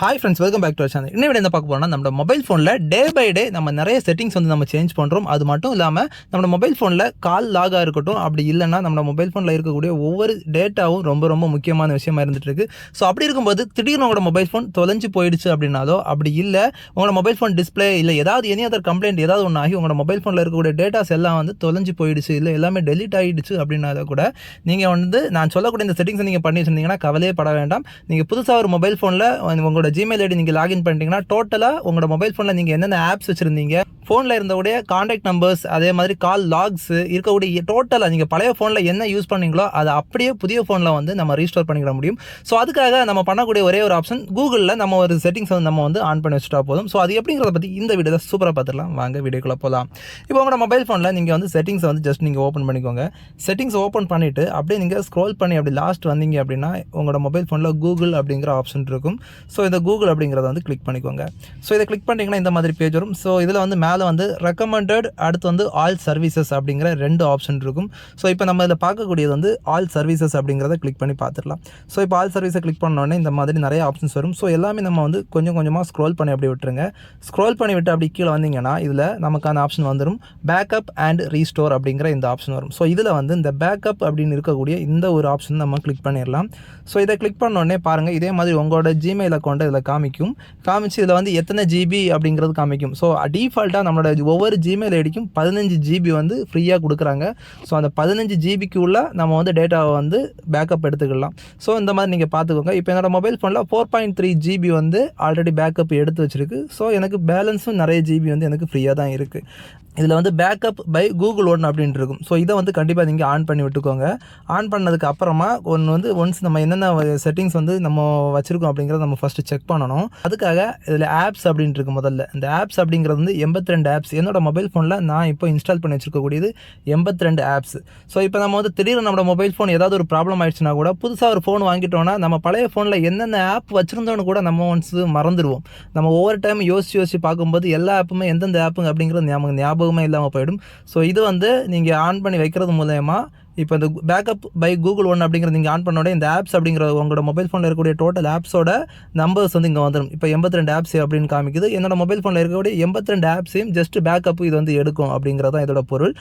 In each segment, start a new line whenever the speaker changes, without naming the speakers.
Hi friends, welcome back to our channel. இன்னைக்கு என்ன பார்க்க போறோம்னா நம்ம மொபைல் ஃபோன்ல டே பை டே நம்ம நிறைய செட்டிங்ஸ் நம்ம சேஞ்ச் பண்றோம். அது மட்டும் இல்லாம நம்ம மொபைல் ஃபோன்ல கால் லாகா இருக்கட்டும் அப்படி இல்லனா நம்ம மொபைல் ஃபோன்ல இருக்கக்கூடிய ஒவ்வொரு டேட்டாவும் ரொம்ப முக்கியமான விஷயமா இருந்துட்டு இருக்கு. சோ அப்படி இருக்கும்போது திடீர்னு உங்க மொபைல் ஃபோன் தொலைஞ்சு போயிடுச்சு அப்படினாலோ அப்படி இல்ல உங்க மொபைல் ஃபோன் டிஸ்ப்ளே இல்ல ஏதாவது எனி அதர் கம்ப்ளைன்ட் ஏதாவது ஒண்ணு ஆகி உங்க மொபைல் ஃபோன்ல இருக்கக்கூடிய டேட்டாஸ் எல்லாம் தொலைஞ்சு போயிடுச்சு இல்ல எல்லாமே டெலீட் ஆயிடுச்சு அப்படினால கூட நீங்க நான் சொல்லக்கூடிய இந்த செட்டிங்ஸ் நீங்க பண்ணி வச்சிருந்தீங்கன்னா கவலையே பட வேண்டாம். நீங்க புதுசா ஒரு மொபைல் ஃபோன்ல உங்களோட Gmail ஐடி நீங்க லாகின் பண்ணிட்டீங்கன்னா டோட்டலா உங்களோட மொபைல் ஃபோன்ல நீங்க என்னென்ன ஆப்ஸ் வச்சிருந்தீங்க ஃபோன்ல இருந்தவுடைய கான்டாக்ட் நம்பர்ஸ் அதே மாதிரி கால் லாக்ஸ் இருக்கக்கூடிய டோட்டலா நீங்க பழைய ஃபோன்ல என்ன யூஸ் பண்ணீங்களோ அதை அப்படியே புதிய ஃபோன்ல நம்ம ரீஸ்டோர் பண்ணிக்க முடியும். ஸோ அதுக்காக நம்ம பண்ணக்கூடிய ஒரே ஒரு ஆப்ஷன் கூகுளில் நம்ம ஒரு செட்டிங்ஸ் நம்ம ஆன் பண்ணி வச்சுட்டா போதும். ஸோ அது எப்படிங்கிறத பற்றி இந்த வீடியோவில் சூப்பராக பார்த்துடலாம். வாங்க வீடியோக்குள்ள போகலாம். இப்போ உங்களோட மொபைல் ஃபோனில் நீங்கள் செட்டிங்ஸ் ஜஸ்ட் நீங்கள் ஓப்பன் பண்ணிக்கோங்க. செட்டிங்ஸ் ஓப்பன் பண்ணிவிட்டு அப்படியே நீங்கள் ஸ்க்ரோல் பண்ணி அப்படி லாஸ்ட் வந்தீங்க அப்படின்னா உங்களோட மொபைல் ஃபோனில் கூகுள் அப்படிங்கிற ஆப்ஷன் இருக்கும். ஸோ இந்த கூகுள் அப்படிங்கிறத கிளிக் பண்ணிக்கோங்க. ஸோ இதை கிளிக் பண்ணிங்கன்னா இந்த மாதிரி பேஜ் வரும். ஸோ இதில் மேலே ரெக்கமெண்டட் அடுத்து ஆல் சர்வீசஸ் அப்படிங்கிற ரெண்டு ஆப்ஷன் இருக்கும். ஸோ இப்போ நம்ம இதில் பார்க்கக்கூடியது ஆல் சர்வீசஸ் அப்படிங்கிறத கிளிக் பண்ணி பார்த்துடலாம். ஸோ இப்போ ஆல் சர்வீஸை கிளிக் பண்ணோடனே இந்த மாதிரி நிறைய ஆப்ஷன்ஸ் வரும். ஸோ எல்லாமே நம்ம கொஞ்சம் கொஞ்சமாக ஸ்க்ரோல் பண்ணி அப்படி விட்டுருங்க. ஸ்க்ரோல் பண்ணி விட்டு அப்படி கீழே வந்தீங்கன்னா இதில் நமக்கான ஆப்ஷன் வந்துடும் பேக்கப் அண்ட் ரீஸ்டோர் அப்படிங்கிற இந்த ஆப்ஷன் வரும். ஸோ இதில் இந்த பேக்கப் அப்படின்னு இருக்கக்கூடிய இந்த ஒரு ஆப்ஷன் நம்ம கிளிக் பண்ணிடலாம். ஸோ இதை கிளிக் பண்ணோடனே பாருங்கள் இதே மாதிரி உங்களோட ஜிமெயில் அக்கௌண்ட்டை இதில் காமிச்சு இதில் எத்தனை ஜிபி அப்படிங்கிறது காமிக்கும். ஸோ டிஃபால்ட்டாக நம்மளோட ஒவ்வொரு ஜிமெயில் ஐடிக்கும் 15 ஜிபி ஃப்ரீயாக கொடுக்குறாங்க. ஸோ அந்த 15 ஜிபிக்கு உள்ள நம்ம டேட்டாவை பேக்கப் எடுத்துக்கலாம். ஸோ இந்த மாதிரி நீங்கள் பார்த்துக்கோங்க. இப்போ என்னோட மொபைல் ஃபோனில் 4.3 ஜிபி ஆல்ரெடி பேக்கப் எடுத்து வச்சிருக்கு. ஸோ எனக்கு பேலன்ஸும் நிறைய ஜிபி எனக்கு ஃப்ரீயாக தான் இருக்குது. இதில் பேக்கப் பை கூகுள் ஒன் அப்படின்ட்டு இருக்கும். ஸோ இதை கண்டிப்பாக நீங்கள் ஆன் பண்ணி விட்டுக்கோங்க. ஆன் பண்ணதுக்கு அப்புறமா ஒன்ஸ் நம்ம என்னென்ன செட்டிங்ஸ் நம்ம வச்சுருக்கோம் அப்படிங்கிறத நம்ம ஃபஸ்ட்டு செக் பண்ணணும். அதுக்காக இதில் ஆப்ஸ் அப்படின்ட்டு இருக்கு. முதல்ல இந்த ஆப்ஸ் அப்படிங்கிறது 82 ஆப்ஸ் என்னோட மொபைல் ஃபோனில் நான் இப்போ இன்ஸ்டால் பண்ணி வச்சுருக்கக்கூடியது 82 ஆப்ஸ். ஸோ இப்போ நம்ம திடீர்னு நம்ம மொபைல் ஃபோன் ஏதாவது ஒரு ப்ராப்ளம் ஆயிடுச்சுன்னா கூட புதுசாக ஒரு ஃபோன் வாங்கிட்டோன்னா நம்ம பழைய ஃபோனில் என்னென்ன ஆப் வச்சுருந்தோன்னு கூட நம்ம மறந்துடுவோம். நம்ம ஒவ்வொரு டைம் யோசிச்சு பார்க்கும்போது எல்லா ஆப்புமே எந்தெந்த ஆப்புங்க அப்படிங்கிறது ஞாபகம் இல்லாமல் போயிடும். ஸோ இது நீங்கள் ஆன் பண்ணி வைக்கிறது மூலமா இப்போ இந்த பேக்கப் பை கூகுள் ஒன் அப்படிங்கிறது நீங்கள் ஆன் பண்ணோட இந்த ஆப்ஸ் அப்படிங்கிற உங்களோட மொபைல் ஃபோனில் இருக்கக்கூடிய டோட்டல் ஆப்ஸோட நம்பர்ஸ் இங்கே வந்துடும். இப்போ 82 ஆப்ஸ் அப்படின்னு காமிக்குது. என்னோட மொபைல் ஃபோனில் இருக்கக்கூடிய 82 ஆப்ஸையும் ஜஸ்ட் பேக்கப் இது எடுக்கும் அப்படிங்கிறது தான் இதோட பொருள்.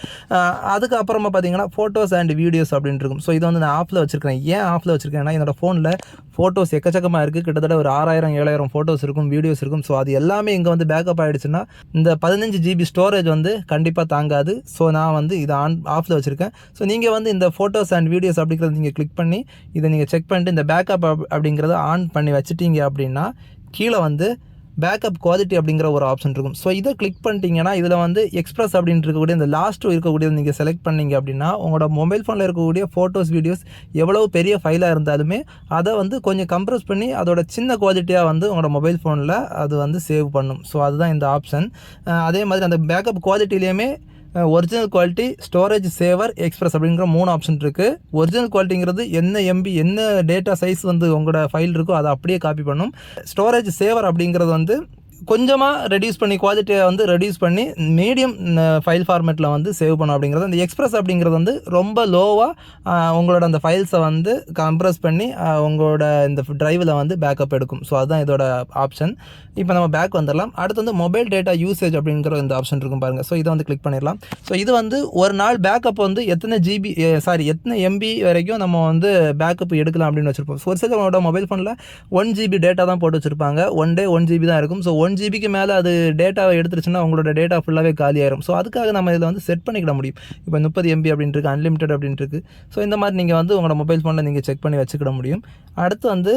அதுக்கப்புறமா பார்த்தீங்கன்னா ஃபோட்டோஸ் அண்ட் வீடியோஸ் அப்படின்னு இருக்கும். ஸோ இதை நான் ஆஃபில் வச்சிருக்கேன். ஏன் ஆஃபில் வச்சிருக்கேன்னா என்னோட ஃபோனில் ஃபோட்டோஸ் எக்கச்சக்கமாக இருக்குது. கிட்டத்தட்ட ஒரு 6000-7000 ஃபோட்டோஸ் இருக்கும், வீடியோஸ் இருக்கும். ஸோ அது எல்லாமே இங்கே பேக்கப் ஆகிடுச்சுன்னா இந்த 15 ஜிபி ஸ்டோரேஜ் கண்டிப்பாக தாங்காது. ஸோ நான் இதை ஆஃபில் வச்சுருக்கேன். ஸோ நீங்கள் இந்த ஃபோட்டோஸ் அண்ட் வீடியோஸ் அப்படிங்கிறத நீங்கள் கிளிக் பண்ணி இதை நீங்கள் செக் பண்ணிட்டு இந்த பேக்கப் அப்படிங்கிறத ஆன் பண்ணி வச்சுட்டீங்க அப்படின்னா கீழே பேக்கப் குவாலிட்டி அப்படிங்கிற ஒரு ஆப்ஷன் இருக்கும். ஸோ இதை கிளிக் பண்ணிட்டீங்கன்னா இதில் எக்ஸ்பிரஸ் அப்படின்னு இருக்கக்கூடிய இந்த லாஸ்ட்டு இருக்கக்கூடியது நீங்கள் செலக்ட் பண்ணிங்க அப்படின்னா உங்களோட மொபைல் ஃபோனில் இருக்கக்கூடிய ஃபோட்டோஸ் வீடியோஸ் எவ்வளோ பெரிய ஃபைலாக இருந்தாலுமே அதை கொஞ்சம் கம்ப்ரஸ் பண்ணி அதோட சின்ன குவாலிட்டியாக உங்களோட மொபைல் ஃபோனில் அது சேவ் பண்ணும். ஸோ அதுதான் இந்த ஆப்ஷன். அதே மாதிரி அந்த பேக்கப் குவாலிட்டிலையுமே ஒரிஜினல் குவாலிட்டி, ஸ்டோரேஜ் சேவர், எக்ஸ்பிரஸ் அப்படிங்கிற 3 ஆப்ஷன் இருக்குது. ஒரிஜினல் குவாலிட்டிங்கிறது என்ன எம்பி என்ன டேட்டா சைஸ் உங்களோட ஃபைல் இருக்கோ அதை அப்படியே காப்பி பண்ணும். ஸ்டோரேஜ் சேவர் அப்படிங்கிறது கொஞ்சமாக ரெடியூஸ் பண்ணி குவாலிட்டியை ரெடியூஸ் பண்ணி மீடியம் ஃபைல் ஃபார்மேட்டில் சேவ் பண்ணும் அப்படிங்கிறது. அந்த எக்ஸ்பிரஸ் அப்படிங்கிறது ரொம்ப லோவாக உங்களோட அந்த ஃபைல்ஸை கம்ப்ரஸ் பண்ணி உங்களோட இந்த ட்ரைவில் பேக்கப் எடுக்கும். ஸோ அதுதான் இதோட ஆப்ஷன். இப்போ நம்ம பேக் வந்துடலாம். அடுத்து மொபைல் டேட்டா யூசேஜ் அப்படிங்கிற இந்த ஆப்ஷன் இருக்கும் பாருங்கள். ஸோ இதை கிளிக் பண்ணிடலாம். ஸோ இது ஒரு நாள் பேக்கப் எத்தனை எம்பி வரைக்கும் நம்ம பேக்கப் எடுக்கலாம் அப்படின்னு வச்சுருப்போம். ஒரு சிலரோட மொபைல் ஃபோனில் 1 ஜிபி டேட்டா தான் போட்டு வச்சுருப்பாங்க. ஒன் டே 1 ஜிபி தான் இருக்கும். ஸோ 1 ஜிபிக்கு மேலே அது டேட்டாவை எடுத்துருச்சுன்னா உங்களோட டேட்டா ஃபுல்லாகவே காலியாயிரும். ஸோ அதுக்காக நம்ம இதில் செட் பண்ணிக்கிட முடியும். இப்போ 30 MB அப்படின்ட்டு இருக்குது, அன்லிமிட்டட் அப்படின்ட்டு இருக்குது. ஸோ இந்த மாதிரி நீங்கள் உங்களோட மொபைல் ஃபோனில் நீங்கள் செக் பண்ணி வச்சுக்கிட முடியும். அடுத்து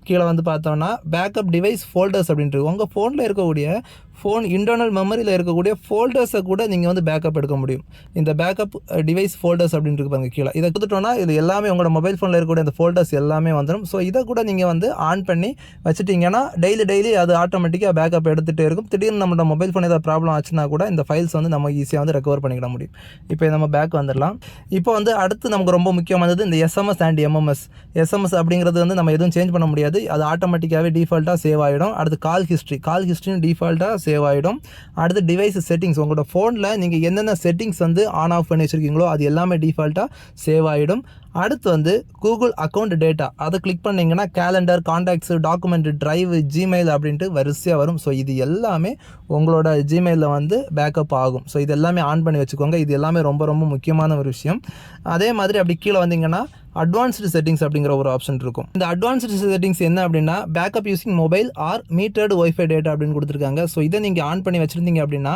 கீழே பார்த்தோன்னா பேக்கப் டிவைஸ் ஃபோல்டர்ஸ் அப்படின்ட்டு உங்கள் ஃபோனில் இருக்கக்கூடிய ஃபோன் இன்டர்னல் மெமரியில் இருக்கக்கூடிய ஃபோல்டர்ஸை கூட நீங்கள் பேக்கப் எடுக்க முடியும். இந்த பேக்கப் டிவைஸ் ஃபோல்டர்ஸ் அப்படின்ட்டு பாருங்க கீழே. இதை கொடுத்துட்டோன்னா இது எல்லாமே உங்களோட மொபைல் ஃபோனில் இருக்கக்கூடிய அந்த ஃபோல்டர்ஸ் எல்லாமே வந்துடும். ஸோ இதை கூட நீங்கள் ஆன் பண்ணி வச்சுட்டிங்கன்னா டெய்லி அது ஆட்டோமேட்டிக்காக பேக்கப் எடுத்துகிட்டே இருக்கும். திடீர்னு நம்மளோட மொபைல் ஃபோன் ஏதாவது ப்ராப்ளம் ஆச்சுன்னா கூட இந்த ஃபைல்ஸ் நம்ம ஈஸியாக ரெக்கவர் பண்ணிக்கிட முடியும். இப்போ நம்ம பேக் வந்துடலாம். இப்போ அடுத்து நமக்கு ரொம்ப முக்கியமானது இந்த எஸ்எம்எஸ் அண்ட் எம்எம்எஸ். எஸ்எம்எஸ் அப்படிங்கிறது நம்ம எதுவும் சேஞ்ச் பண்ண முடியாது. அது ஆட்டோமேட்டிக்காகவே டிஃபால்ட்டாக சேவ் ஆகிடும். அடுத்து கால் ஹிஸ்ட்ரியும் டிஃபால்ட்டாக சேவ் ஆகிடும். அடுத்து டிவைஸ் செட்டிங்ஸ் உங்களோட ஃபோனில் நீங்கள் என்னென்ன செட்டிங்ஸ் ஆன் ஆஃப் பண்ணி வச்சுருக்கீங்களோ அது எல்லாமே டிஃபால்ட்டாக சேவ் ஆகிடும். அடுத்து வந்து கூகுள் அக்கௌண்ட் டேட்டா அதை கிளிக் பண்ணிங்கன்னா calendar, contacts, document, drive, Gmail அப்படின்ட்டு வரிசையாக வரும். ஸோ இது எல்லாமே உங்களோட ஜிமெயிலில் வந்து பேக்கப் ஆகும். ஸோ இது எல்லாமே ஆன் பண்ணி வச்சுக்கோங்க. இது எல்லாமே ரொம்ப ரொம்ப முக்கியமான ஒரு விஷயம். அதே மாதிரி அப்படி கீழே வந்தீங்கன்னா அட்வான்ஸ்டு செட்டிங்ஸ் அப்படிங்கிற ஒரு ஆப்ஷன் இருக்கும். இந்த அட்வான்ஸ்டு செட்டிங்ஸ் என்ன அப்படின்னா backup using mobile or metered Wi-Fi data அப்படின்னு கொடுத்துருக்காங்க. ஸோ இதை நீங்கள் ஆன் பண்ணி வச்சுருந்தீங்க அப்படின்னா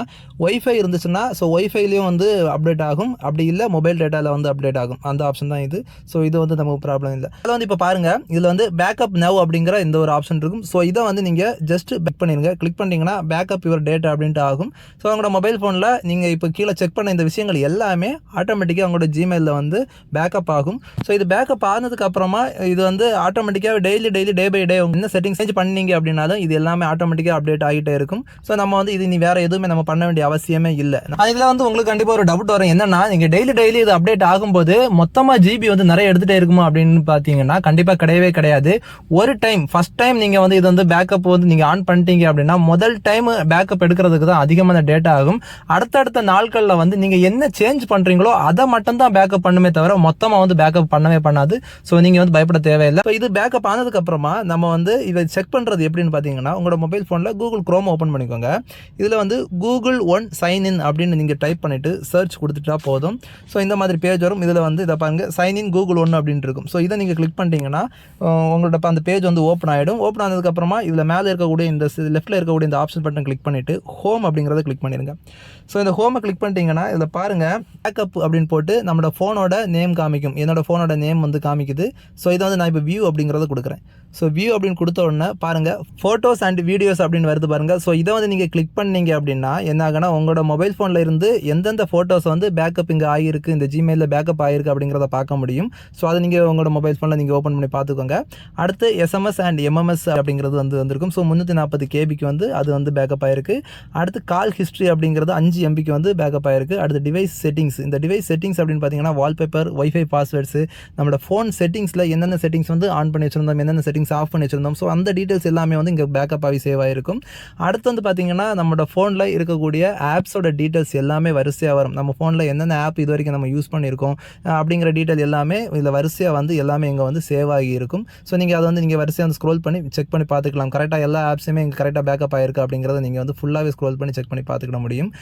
ஒய்ஃபை இருந்துச்சுன்னா ஸோ ஒய்ஃபைலையும் வந்து அப்டேட் ஆகும். அப்படி இல்லை மொபைல் டேட்டாவில் வந்து அப்டேட் ஆகும். அந்த ஆப்ஷன் தான் இது. ஸோ இது வந்து நமக்கு ப்ராப்ளம் இல்லை. அதில் வந்து இப்போ பாருங்கள், இதில் வந்து பேக்கப் நவ் அப்படிங்கிற இந்த ஒரு ஆப்ஷன் இருக்கும். ஸோ இதை வந்து நீங்கள் ஜஸ்ட் கிளிக் பண்ணிடுங்க. கிளிக் பண்ணிங்கன்னா பேக்கப் யுவர் டேட்டா அப்படின்ட்டு ஆகும். ஸோ உங்களோட மொபைல் ஃபோனில் நீங்கள் இப்போ கீழே செக் பண்ண இந்த விஷயங்கள் எல்லாமே ஆட்டோமேட்டிக்காக உங்களோட ஜிமெயிலில் வந்து பேக்கப் ஆகும். ஸோ இது பேக்கப் ஆனதுக்கு அப்புறமா இது வந்து ஆட்டோமேட்டிக்காக டெய்லி டே பை டே என்ன செட்டிங்ஸ் சேஞ்ச் பண்ணீங்க அப்படின்னாலும் இது எல்லாமே ஆட்டோமேட்டிக்காக அப்டேட் ஆகிட்டே இருக்கும். ஸோ நம்ம வந்து இது நீ வேற எதுவுமே நம்ம பண்ண வேண்டிய அவசியமே இல்லை. இதில் வந்து உங்களுக்கு கண்டிப்பாக ஒரு டவுட் வரும், என்னன்னா நீங்கள் டெய்லி இது அப்டேட் ஆகும்போது மொத்தமாக ஜிபி வந்து நிறைய எடுத்துகிட்டே இருக்குமா அப்படின்னு பார்த்தீங்கன்னா கண்டிப்பாக கிடையவே கிடையாது. ஒரு டைம் ஃபர்ஸ்ட் டைம் நீங்கள் வந்து இது வந்து பேக்கப் வந்து நீங்கள் ஆன் பண்ணிட்டீங்க அப்படின்னா முதல் டைம் பேக்கப் எடுக்கிறதுக்கு தான் அதிகமான டேட்டா ஆகும். அடுத்தடுத்த நாட்களில் வந்து நீங்கள் என்ன சேஞ்ச் பண்ணுறீங்களோ அதை மட்டும் தான் பேக்கப் பண்ணுமே தவிர மொத்தமாக வந்து பேக்கப் பண்ணவே பண்ணாது. ஸோ நீங்கள் வந்து பயப்பட தேவையில்லை. இது பேக்கப் ஆனதுக்கு அப்புறமா நம்ம வந்து இதை செக் பண்ணுறது எப்படின்னு பார்த்தீங்கன்னா உங்களோட மொபைல் ஃபோனில் கூகுள் குரோம் ஓப்பன் பண்ணிக்கோங்க. இதில் வந்து கூகுள் ஒன் சைன் இன் அப்படின்னு நீங்கள் டைப் பண்ணிட்டு சர்ச் கொடுத்துட்டா போதும். ஸோ இந்த மாதிரி பேஜ் வரும். இதில் வந்து இதை பாருங்க சைன் இன் கூகுள் ஒன் அப்படின்னு இருக்கும். ஸோ இதை நீங்கள் கிளிக் பண்ணிட்டீங்கன்னா உங்களோட அந்த பேஜ் வந்து ஓப்பன் ஆகிடும். ஓப்பன் ஆனதுக்கப்புறமா இதில் மேலே இருக்கக்கூடிய இந்த லெஃப்ட்டில் இருக்கக்கூடிய இந்த ஆப்ஷன் பட்டன் கிளிக் பண்ணிவிட்டு ஹோம் அப்படிங்கிறத கிளிக் பண்ணிடுங்க. ஸோ இந்த ஹோமை கிளிக் பண்ணிட்டீங்கன்னா இதில் பாருங்கள் பேக்கப் அப்படின்னு போட்டு நம்மளோட ஃபோனோட நேம் காமிக்கும். என்னோட ஃபோனோட நேம் வந்து காமிக்குது. ஸோ இதை வந்து நான் இப்போ வியூ அப்படிங்கிறத கொடுக்குறேன். ஸோ வியூ அப்படின்னு கொடுத்த உடனே பாருங்கள் ஃபோட்டோஸ் அண்ட் வீடியோஸ் அப்படின்னு வருது பாருங்கள். ஸோ இதை வந்து நீங்கள் கிளிக் பண்ணீங்க அப்படின்னா என்ன ஆகுனா உங்களோட மொபைல் ஃபோனில் இருந்து எந்தெந்த ஃபோட்டோஸ் வந்து பேக்கப் இங்கே ஆகிருக்கு, இந்த ஜிமெயிலில் பேக்கப் ஆகிருக்கு அப்படிங்கிறத பார்க்க முடியும். ஸோ அதை நீங்கள் உங்களோட மொபைல் ஃபோனில் நீங்கள் ஓப்பன் பண்ணி பார்த்துக்கோங்க. அடுத்து எஸ்எம்எஸ் அண்ட் எம்எம்எஸ் அப்படிங்கிறது வந்து வந்திருக்கும். ஸோ 340 கேபிக்கு வந்து அது வந்து பேக்கப் ஆகிருக்கு. அடுத்து கால் ஹிஸ்ட்ரி அப்படிங்கிறது 5 MBக்கு வந்து பேக்கப் ஆகிருக்கு. அடுத்து டிவைஸ் செட்டிங்ஸ். இந்த டிவைஸ் செட்டிங்ஸ் அப்படின்னு பார்த்தீங்கன்னா வால்பேப்பர், வைஃபை பாஸ்வேர்ட்ஸு, நம்மளோட ஃபோன் செட்டிங்ஸில் என்னென்ன செட்டிங்ஸ் வந்து ஆன் பண்ணி வச்சிருந்தோம், என்னென்ன செட்டிங்ஸ் ஆஃப் பண்ணி வச்சிருந்தோம். ஸோ அந்த டீட்டெயில்ஸ் எல்லாமே வந்து இங்கே பேக்கப் ஆகி சேவ் ஆகிருக்கும். அடுத்து வந்து பார்த்தீங்கன்னா நம்மளோட ஃபோனில் இருக்கக்கூடிய ஆப்ஸோட டீட்டெயில்ஸ் எல்லாமே வரிசையாக வரும். நம்ம ஃபோனில் என்னென்ன ஆப் இது வரைக்கும் நம்ம யூஸ் பண்ணியிருக்கோம் அப்படிங்கிற டீட்டெயில் எல்லாமே இதில் வரிசையாக வந்து எல்லாமே இங்கே வந்து சேவ் ஆகி இருக்கும். ஸோ நீங்கள் அதை வந்து நீங்கள் வரிசையாக வந்து ஸ்க்ரோல் பண்ணி செக் பண்ணி பார்த்துக்கலாம். கரெக்டாக எல்லா ஆப்ஸுமே இங்கே கரெக்டாக பேக்கப் ஆகிருக்கு அப்படிங்கிறத நீங்கள் வந்து ஃபுல்லாகவே ஸ்க்ரோல் பண்ணி செக் பண்ணி பார்த்துக்கிட முடியும்.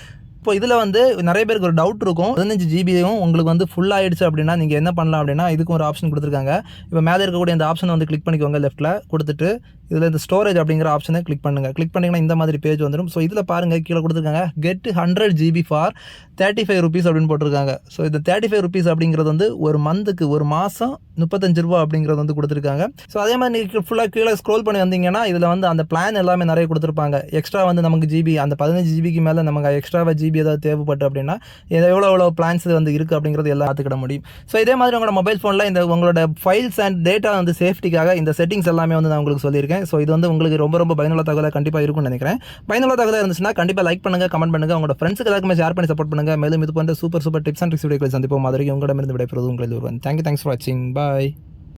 இப்போ இதில் வந்து நிறைய பேருக்கு ஒரு டவுட் இருக்கும், 15 ஜிபியும் உங்களுக்கு வந்து ஃபுல் ஆகிடுச்சு அப்படின்னா நீங்கள் என்ன பண்ணலாம் அப்படின்னா இதுக்கும் ஒரு ஆப்ஷன் கொடுத்துருக்காங்க. இப்போ மேலே இருக்கக்கூடிய இந்த ஆப்ஷனை வந்து கிளிக் பண்ணிக்கோங்க. லெஃப்ட்டில் கொடுத்துட்டு இதில் இந்த ஸ்டோரேஜ் அப்படிங்கிற ஆப்ஷனை கிளிக் பண்ணுங்கள். கிளிக் பண்ணிங்கன்னா இந்த மாதிரி பேஜ் வந்துடும். ஸோ இதில் பாருங்கள் கீழே கொடுத்துருக்காங்க கெட் 100 GB ஃபார் 35 rupees அப்படின்னு போட்டிருக்காங்க. ஸோ இந்த 35 rupees அப்படிங்கிறது வந்து ஒரு மந்த்துக்கு ஒரு மாதம் 35 ரூபா அப்படிங்கிறது வந்து கொடுத்துருக்காங்க. ஸோ அதே மாதிரி நீங்கள் ஃபுல்லாக கீழே ஸ்க்ரோல் பண்ணி வந்தீங்கன்னா இதில் வந்து அந்த பிளான் எல்லாமே நிறைய கொடுத்துருப்பாங்க. எக்ஸ்ட்ரா வந்து நமக்கு ஜிபி அந்த 15 ஜிபிக்கு மேலே நமக்கு எக்ஸ்ட்ராவாக ஜிபி ஏதாவது தேவைப்பட்டு அப்படின்னா எவ்வளோ பிளான்ஸ் வந்து இருக்குது அப்படிங்கிறது எல்லாம் பார்த்துக்கிட முடியும். ஸோ இதே மாதிரி உங்களோட மொபைல் ஃபோனில் இந்த உங்களோட ஃபைல்ஸ் அண்ட் டேட்டா வந்து சேஃப்டிக்காக இந்த செட்டிங்ஸ் எல்லாமே வந்து நான் உங்களுக்கு சொல்லியிருக்கேன். ஸோ இது வந்து உங்களுக்கு ரொம்ப பயனுள்ள தகவலாக கண்டிப்பாக இருக்கும்னு நினைக்கிறேன். பயனுள்ள தகவலாக இருந்துச்சுன்னா கண்டிப்பாக லைக் பண்ணுங்கள், கமெண்ட் பண்ணுங்கள், உங்களோட ஃப்ரெண்ட்ஸுக்கு எல்லாருக்குமே ஷேர் பண்ணி சப்போர்ட் பண்ணுங்கள். மேலும் இது போன்ற சூப்பர் டிப்ஸ் அண்ட் ட்ரிக்ஸ் வீடியோக்களை சந்திப்போம். மாதிரி உங்களிடமிருந்து விடைபெறுவது உங்களில் ஒருவன். தேங்க்ஸ் ஃபார் வாட்சிங். பாய்.